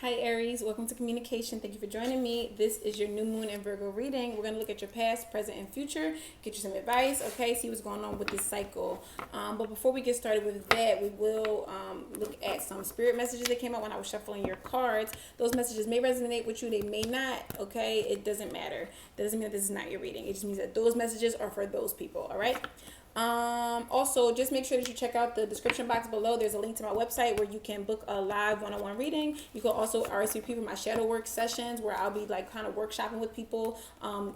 Hi Aries, welcome to Kaminacation. Thank you for joining me. This is your new moon and Virgo reading. We're going to look at your past, present, and future, get you some advice, okay, see what's going on with this cycle. But before we get started with that, we will look at some spirit messages that came out when I was shuffling your cards. Those messages may resonate with you, they may not, okay? It doesn't matter. That doesn't mean that this is not your reading. It just means that those messages are for those people, all right? Also, just make sure that you check out the description box below. There's a link to my website where you can book a live one-on-one reading. You can also RSVP for my shadow work sessions where I'll be like kind of workshopping with people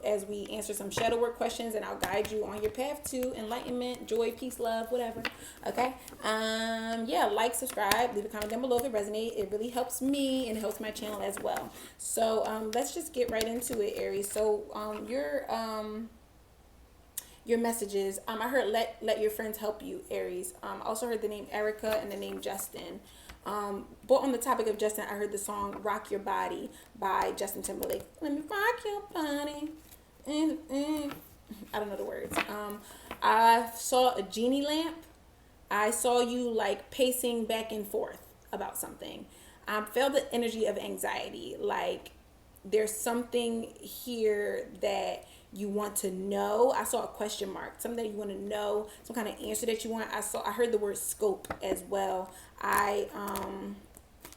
as we answer some shadow work questions, and I'll guide you on your path to enlightenment, joy, peace, love, whatever. Okay. Yeah, like, subscribe, leave a comment down below if it resonates. It really helps me and it helps my channel as well. So let's just get right into it, Aries. So your messages. I heard let your friends help you, Aries. I also heard the name Erica and the name Justin. But on the topic of Justin, I heard the song "Rock Your Body" by Justin Timberlake. Let me rock your body. I don't know the words. I saw a genie lamp. I saw you like pacing back and forth about something. I felt the energy of anxiety. Like there's something here that you want to know. I saw a question mark, something that you want to know, some kind of answer that you want. I heard the word scope as well.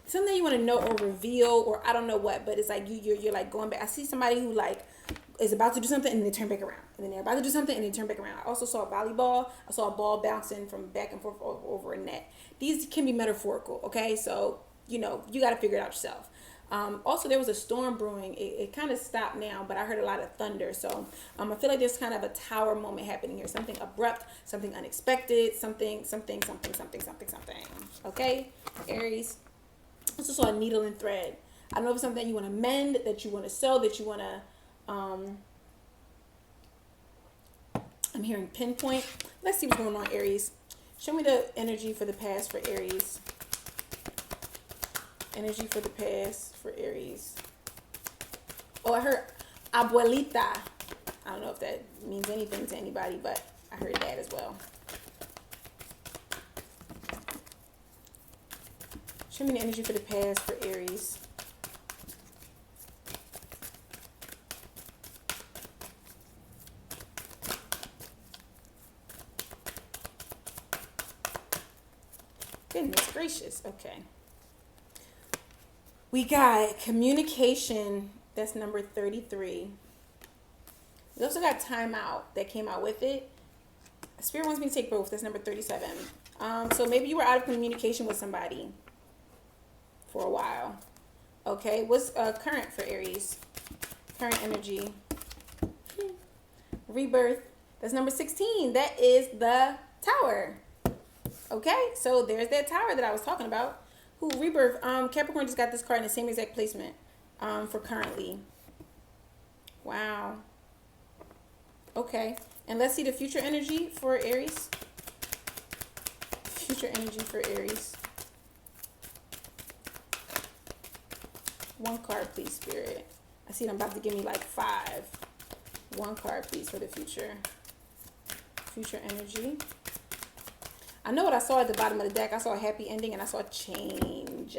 Something you want to know or reveal, or I don't know what, but it's like you're like going back. I see somebody who like is about to do something and then they turn back around, and then they're about to do something and they turn back around. I also saw a volleyball. I saw a ball bouncing from back and forth over a net. These can be metaphorical, okay? So you got to figure it out yourself. Also, there was a storm brewing. It kind of stopped now, but I heard a lot of thunder. So I feel like there's kind of a tower moment happening here. Something abrupt, something unexpected, something. Okay, Aries. I also saw a needle and thread. I don't know if it's something that you want to mend, that you want to sew, that you want to... I'm hearing pinpoint. Let's see what's going on, Aries. Show me the energy for the past for Aries. Energy for the past for Aries. Oh, I heard abuelita. I don't know if that means anything to anybody, but I heard that as well. Show me the energy for the past for Aries. Goodness gracious. Okay. We got communication. That's number 33. We also got timeout that came out with it. Spirit wants me to take both. That's number 37. So maybe you were out of communication with somebody for a while. Okay. What's current for Aries? Current energy. Rebirth. That's number 16. That is the Tower. Okay. So there's that tower that I was talking about. Rebirth. Capricorn just got this card in the same exact placement for currently. Wow. Okay. And let's see the future energy for Aries. Future energy for Aries. One card, please, Spirit. I see them about to give me like 5. One card, please, for the future. Future energy. I know what I saw at the bottom of the deck. I saw a happy ending and I saw change.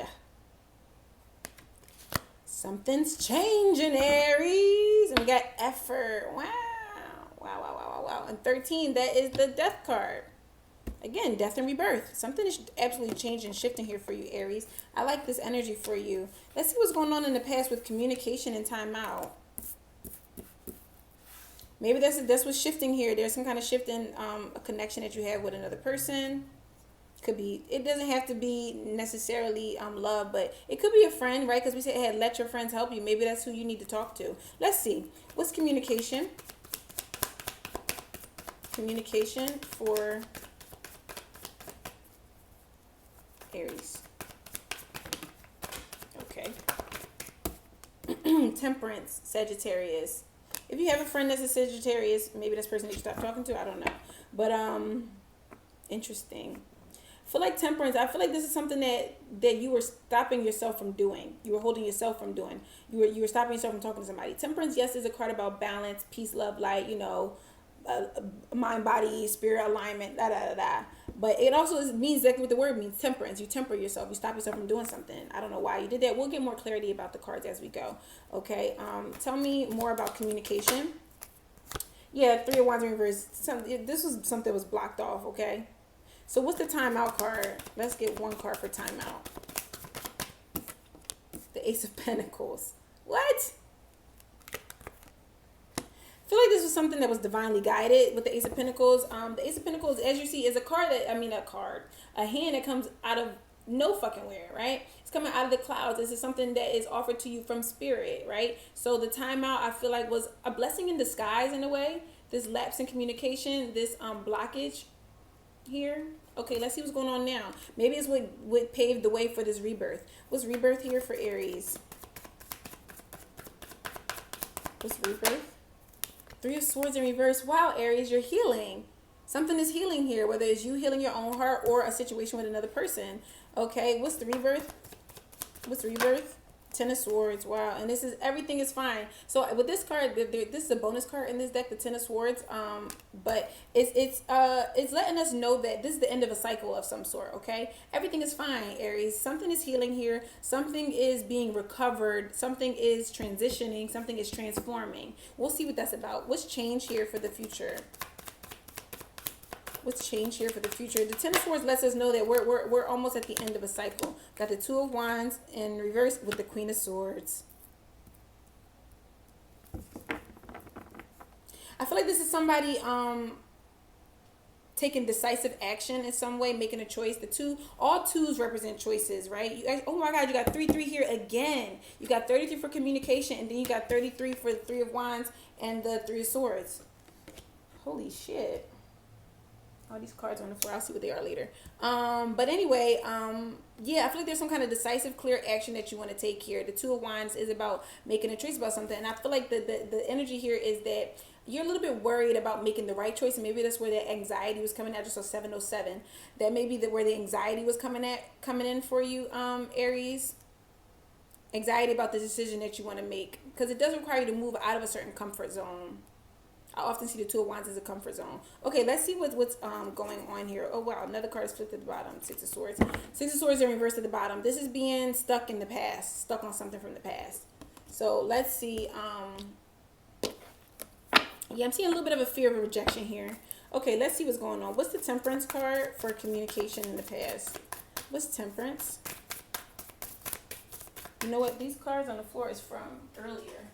Something's changing, Aries. And we got effort. Wow. And 13, that is the death card. Again, death and rebirth. Something is absolutely changing, shifting here for you, Aries. I like this energy for you. Let's see what's going on in the past with communication and timeout. Maybe that's what's shifting here. There's some kind of shift in a connection that you have with another person. Could be, it doesn't have to be necessarily love, but it could be a friend, right? Because we said, hey, let your friends help you. Maybe that's who you need to talk to. Let's see. What's communication? Communication for Aries. Okay. Temperance, Sagittarius. If you have a friend that's a Sagittarius, maybe this person that you stop talking to, I don't know. But interesting. I feel like temperance, I feel like this is something that you were stopping yourself from doing. You were holding yourself from doing. You were stopping yourself from talking to somebody. Temperance, yes, is a card about balance, peace, love, light, mind, body, spirit alignment, da da da da. But it also means exactly what the word means, temperance. You temper yourself. You stop yourself from doing something. I don't know why you did that. We'll get more clarity about the cards as we go. Okay. Tell me more about communication. Yeah, Three of Wands in reverse. This was something that was blocked off. Okay. So what's the timeout card? Let's get one card for timeout. The Ace of Pentacles. What? I feel like this was something that was divinely guided with the Ace of Pentacles. The Ace of Pentacles, as you see, is a card that, a hand that comes out of no fucking where, right? It's coming out of the clouds. This is something that is offered to you from spirit, right? So the timeout, I feel like, was a blessing in disguise in a way. This lapse in communication, this blockage here. Okay, let's see what's going on now. Maybe it's what paved the way for this rebirth. What's rebirth here for Aries? What's rebirth? Three of Swords in reverse. Wow, Aries, you're healing. Something is healing here, whether it's you healing your own heart or a situation with another person. Okay, what's the rebirth? What's rebirth? Ten of Swords. Wow, and this is everything is fine. So with this card, this is a bonus card in this deck, the Ten of Swords. But it's letting us know that this is the end of a cycle of some sort. Okay, everything is fine, Aries. Something is healing here. Something is being recovered. Something is transitioning. Something is transforming. We'll see what that's about. What's change here for the future? What's change here for the future? The Ten of Swords lets us know that we're almost at the end of a cycle. Got the Two of Wands in reverse with the Queen of Swords. I feel like this is somebody taking decisive action in some way, making a choice. All twos represent choices, right? Oh my God, you got 3-3 here again. You got 33 for communication, and then you got 33 for the Three of Wands and the Three of Swords. Holy shit. All these cards on the floor. I'll see what they are later. But anyway, yeah, I feel like there's some kind of decisive, clear action that you want to take here. The Two of Wands is about making a choice about something. And I feel like the energy here is that you're a little bit worried about making the right choice. And maybe that's where that anxiety was coming at. Just so 707. That may be where the anxiety was coming in for you, Aries. Anxiety about the decision that you want to make. Because it does require you to move out of a certain comfort zone. I often see the Two of Wands as a comfort zone. Okay, let's see what's going on here. Oh, wow. Another card is flipped at the bottom. Six of Swords. Six of Swords in reverse at the bottom. This is being stuck in the past. Stuck on something from the past. So, let's see. Yeah, I'm seeing a little bit of a fear of rejection here. Okay, let's see what's going on. What's the Temperance card for communication in the past? What's Temperance? You know what? These cards on the floor is from earlier.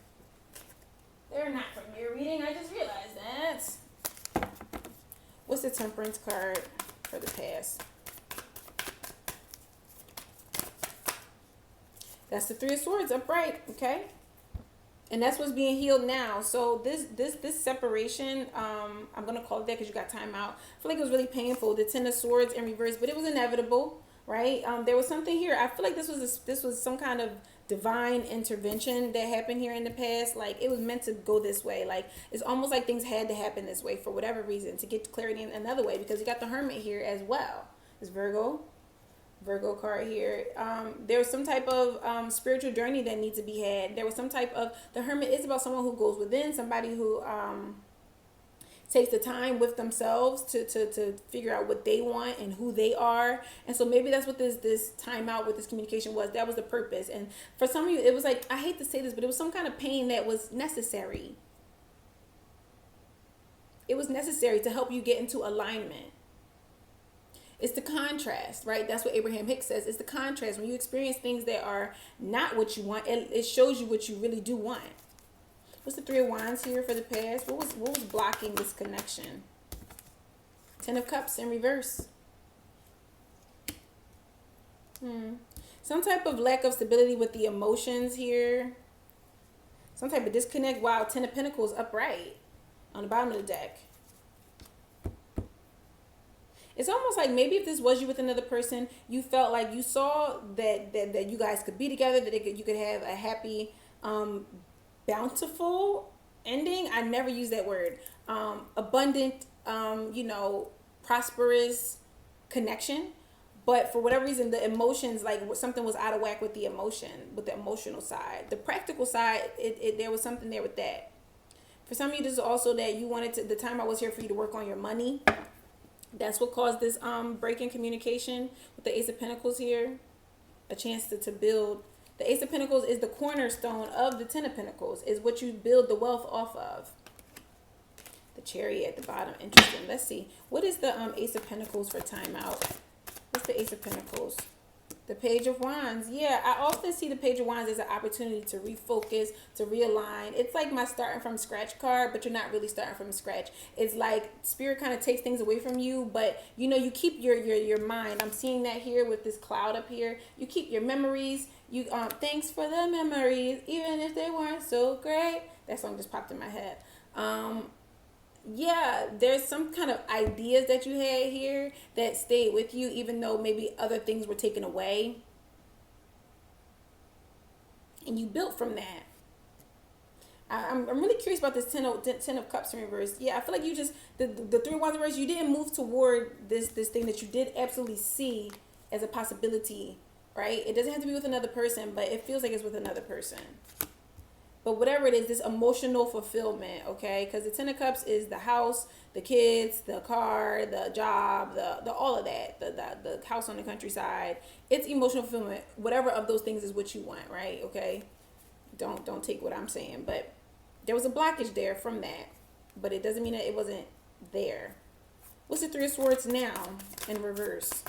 They're not from your reading. I just realized that. What's the Temperance card for the past? That's the Three of Swords upright, okay? And that's what's being healed now. So this separation, I'm gonna call it that because you got time out. I feel like it was really painful. The Ten of Swords in reverse, but it was inevitable, right? There was something here. I feel like this was some kind of divine intervention that happened here in the past. Like it was meant to go this way. Like it's almost like things had to happen this way for whatever reason to get clarity in another way, because you got the Hermit here as well. It's Virgo card here. There was some type of spiritual journey that needs to be had. There was some type of, the Hermit is about someone who goes within, somebody who takes the time with themselves to figure out what they want and who they are. And so maybe that's what this time out with this communication was. That was the purpose. And for some of you, it was like, I hate to say this, but it was some kind of pain that was necessary. It was necessary to help you get into alignment. It's the contrast, right? That's what Abraham Hicks says. It's the contrast. When you experience things that are not what you want, it shows you what you really do want. What's the Three of Wands here for the past? What was blocking this connection? Ten of Cups in reverse. Some type of lack of stability with the emotions here. Some type of disconnect. Wow, Ten of Pentacles upright on the bottom of the deck. It's almost like maybe if this was you with another person, you felt like you saw that you guys could be together, that you could have a happy, bountiful ending. I never use that word. Abundant, prosperous connection. But for whatever reason, the emotions, like something was out of whack with the emotion, with the emotional side. The practical side, there was something there with that. For some of you, this is also that you wanted to, the time I was here for you to work on your money. That's what caused this break in communication with the Ace of Pentacles here. A chance to build. The Ace of Pentacles is the cornerstone of the Ten of Pentacles, is what you build the wealth off of. The Chariot at the bottom. Interesting. Let's see. What is the Ace of Pentacles for timeout? What's the Ace of Pentacles? The Page of Wands. Yeah, I often see the Page of Wands as an opportunity to refocus, to realign. It's like my starting from scratch card, but you're not really starting from scratch. It's like Spirit kind of takes things away from you, but you know, you keep your mind. I'm seeing that here with this cloud up here. You keep your memories. You thanks for the memories, even if they weren't so great. That song just popped in my head. Yeah, there's some kind of ideas that you had here that stayed with you, even though maybe other things were taken away. And you built from that. I'm really curious about this Ten of Cups in reverse. Yeah, I feel like you just, the Three of Wands in reverse, you didn't move toward this thing that you did absolutely see as a possibility, right? It doesn't have to be with another person, but it feels like it's with another person. But whatever it is, this emotional fulfillment, okay? Because the Ten of Cups is the house, the kids, the car, the job, the all of that, the house on the countryside. It's emotional fulfillment. Whatever of those things is what you want, right? Okay? Don't take what I'm saying, but there was a blockage there from that, but it doesn't mean that it wasn't there. What's the Three of Swords now in reverse?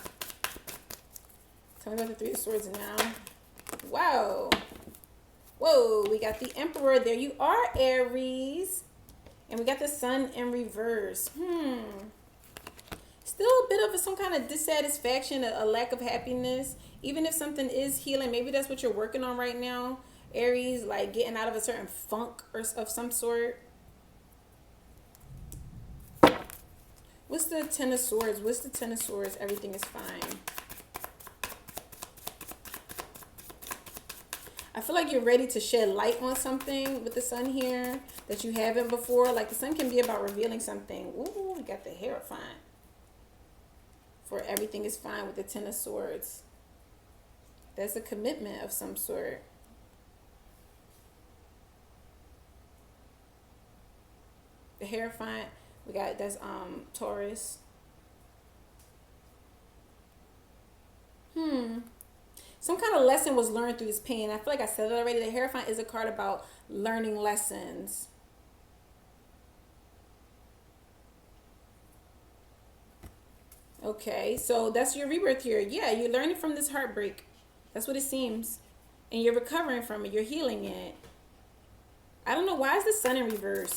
Tell me about the Three of Swords now. Wow. Whoa, we got the Emperor. There you are, Aries. And we got the Sun in reverse. Still a bit of some kind of dissatisfaction, a lack of happiness. Even if something is healing, maybe that's what you're working on right now, Aries, like getting out of a certain funk or of some sort. What's the Ten of Swords? What's the Ten of Swords? Everything is fine. I feel like you're ready to shed light on something with the Sun here that you haven't before. Like the Sun can be about revealing something. Ooh, we got the Hierophant. For everything is fine with the Ten of Swords. That's a commitment of some sort. The Hierophant, we got, that's Taurus. Some kind of lesson was learned through this pain. I feel like I said it already. The Hierophant is a card about learning lessons. Okay, so that's your rebirth here. Yeah, you're learning from this heartbreak. That's what it seems. And you're recovering from it. You're healing it. I don't know. Why is the Sun in reverse?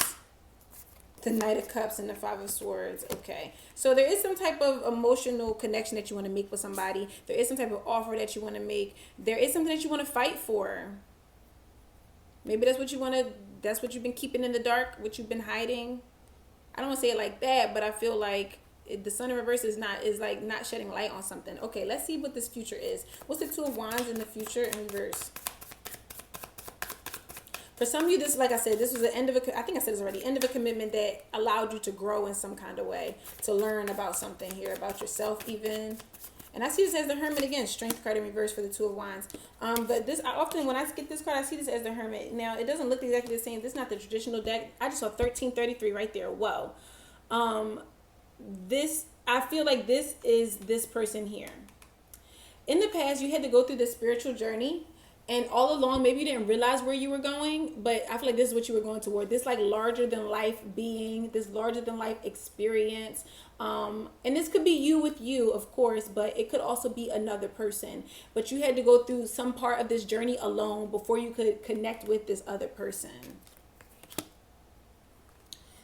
The Knight of Cups and the Five of Swords. Okay. So there is some type of emotional connection that you want to make with somebody. There is some type of offer that you want to make. There is something that you want to fight for. Maybe that's what you want to, that's what you've been keeping in the dark, what you've been hiding. I don't want to say it like that, but I feel like the Sun in reverse is like not shedding light on something. Okay, let's see what this future is. What's the Two of Wands in the future in reverse? For some of you, this, like I said, this was the end of a, I think I said this already, end of a commitment that allowed you to grow in some kind of way, to learn about something here, about yourself even. And I see this as the Hermit again, Strength card in reverse for the Two of Wands. But this, I often, when I get this card, I see this as the Hermit. Now, it doesn't look exactly the same. This is not the traditional deck. I just saw 1333 right there. Whoa. This, I feel like this is this person here. In the past, you had to go through this spiritual journey. And all along, maybe you didn't realize where you were going, but I feel like this is what you were going toward. This like larger than life being, this larger than life experience. And this could be you with you, of course, but it could also be another person. But you had to go through some part of this journey alone before you could connect with this other person.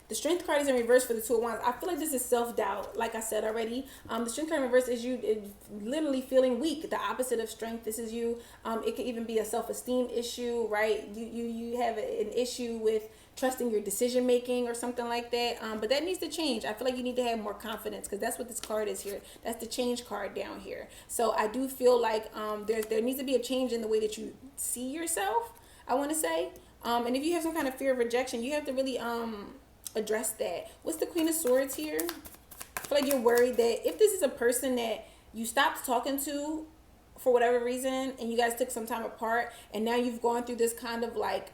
The Strength card is in reverse for the Two of Wands. I feel like this is self-doubt, like I said already. The Strength card in reverse is you literally feeling weak, the opposite of strength. This is you. It could even be a self-esteem issue, right? You have an issue with trusting your decision-making or something like that. But that needs to change. I feel like you need to have more confidence because that's what this card is here. That's the change card down here. So I do feel like there needs to be a change in the way that you see yourself, I want to say. And if you have some kind of fear of rejection, you have to really address that. What's the Queen of Swords here? I feel like you're worried that if this is a person that you stopped talking to for whatever reason and you guys took some time apart and now you've gone through this kind of like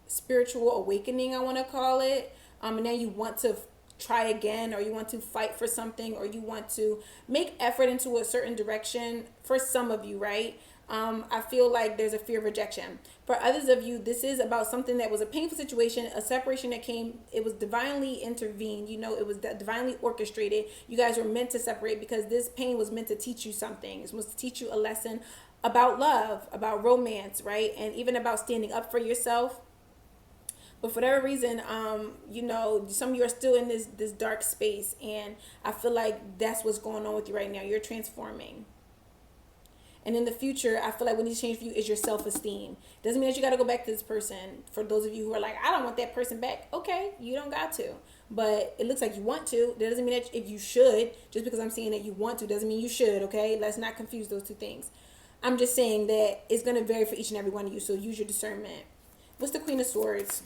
spiritual awakening, I want to call it. And now you want to try again, or you want to fight for something, or you want to make effort into a certain direction. For some of you, right? I feel like there's a fear of rejection. For others of you, this is about something that was a painful situation, a separation that came, it was divinely intervened, it was divinely orchestrated. You guys were meant to separate because this pain was meant to teach you something. It was to teach you a lesson about love, about romance, right? And even about standing up for yourself. But for whatever reason, some of you are still in this dark space, and I feel like that's what's going on with you right now. You're transforming. And in the future, I feel like what needs to change for you is your self-esteem. Doesn't mean that you got to go back to this person. For those of you who are like, I don't want that person back. Okay, you don't got to. But it looks like you want to. That doesn't mean that if you should. Just because I'm saying that you want to doesn't mean you should, okay? Let's not confuse those two things. I'm just saying that it's going to vary for each and every one of you. So use your discernment. What's the Queen of Swords?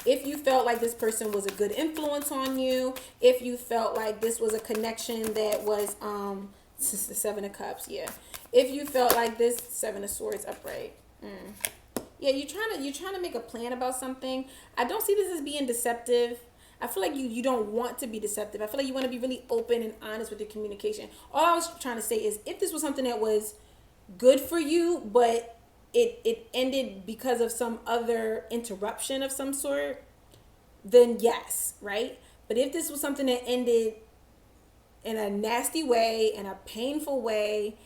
If you felt like this person was a good influence on you, if you felt like this was a connection that was, this is the Seven of Cups, yeah. If you felt like this, Seven of Swords upright. Yeah, you're trying to make a plan about something. I don't see this as being deceptive. I feel like you don't want to be deceptive. I feel like you want to be really open and honest with your communication. All I was trying to say is if this was something that was good for you, but it ended because of some other interruption of some sort, then yes, right? But if this was something that ended in a nasty way, in a painful way,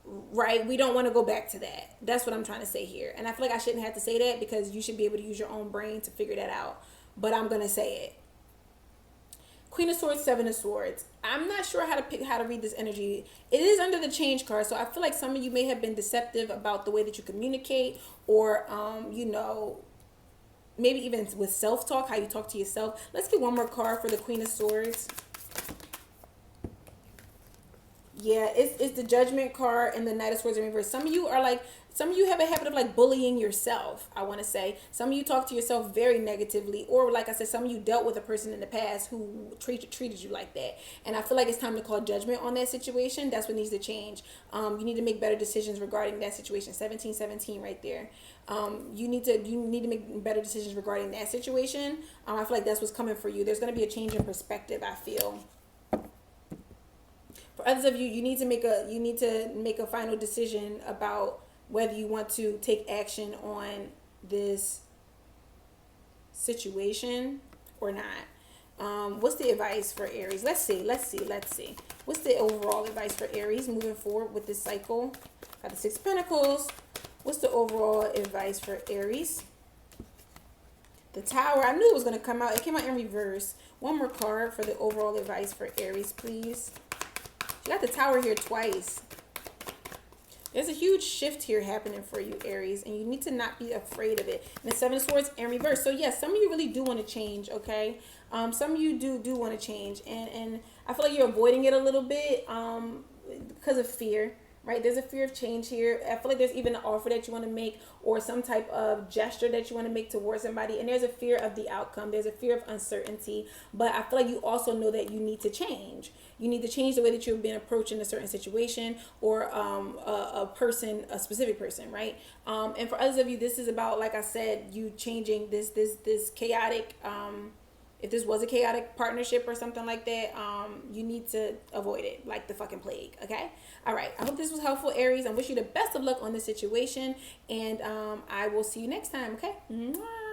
right, we don't want to go back to that. That's what I'm trying to say here. And I feel like I shouldn't have to say that because you should be able to use your own brain to figure that out. But I'm going to say it. Queen of Swords, Seven of Swords. I'm not sure how to read this energy. It is under the Change card, so I feel like some of you may have been deceptive about the way that you communicate, or maybe even with self-talk, how you talk to yourself. Let's get one more card for the Queen of Swords. Yeah, it's the Judgment card and the Knight of Swords in reverse. Some of you have a habit of like bullying yourself, I want to say. Some of you talk to yourself very negatively, or like I said, some of you dealt with a person in the past who treated you like that. And I feel like it's time to call judgment on that situation. That's what needs to change. You need to make better decisions regarding that situation. 1717 right there. You need to make better decisions regarding that situation. I feel like that's what's coming for you. There's going to be a change in perspective, I feel. For others of you, you need to make a final decision about whether you want to take action on this situation or not. What's the advice for Aries? Let's see. What's the overall advice for Aries moving forward with this cycle? Got the Six of Pentacles. What's the overall advice for Aries? The Tower. I knew it was going to come out. It came out in reverse. One more card for the overall advice for Aries, please. You got the Tower here twice. There's a huge shift here happening for you, Aries, and you need to not be afraid of it. And the Seven of Swords in reverse. So yes, some of you really do want to change, okay? Some of you do want to change, and I feel like you're avoiding it a little bit because of fear. Right? There's a fear of change here. I feel like there's even an offer that you want to make or some type of gesture that you want to make towards somebody. And there's a fear of the outcome. There's a fear of uncertainty. But I feel like you also know that you need to change. You need to change the way that you've been approaching a certain situation or a specific person, right? And for others of you, this is about, like I said, you changing this chaotic, if this was a chaotic partnership or something like that, you need to avoid it like the fucking plague, okay? All right. I hope this was helpful, Aries. I wish you the best of luck on this situation, and I will see you next time, okay? Mwah.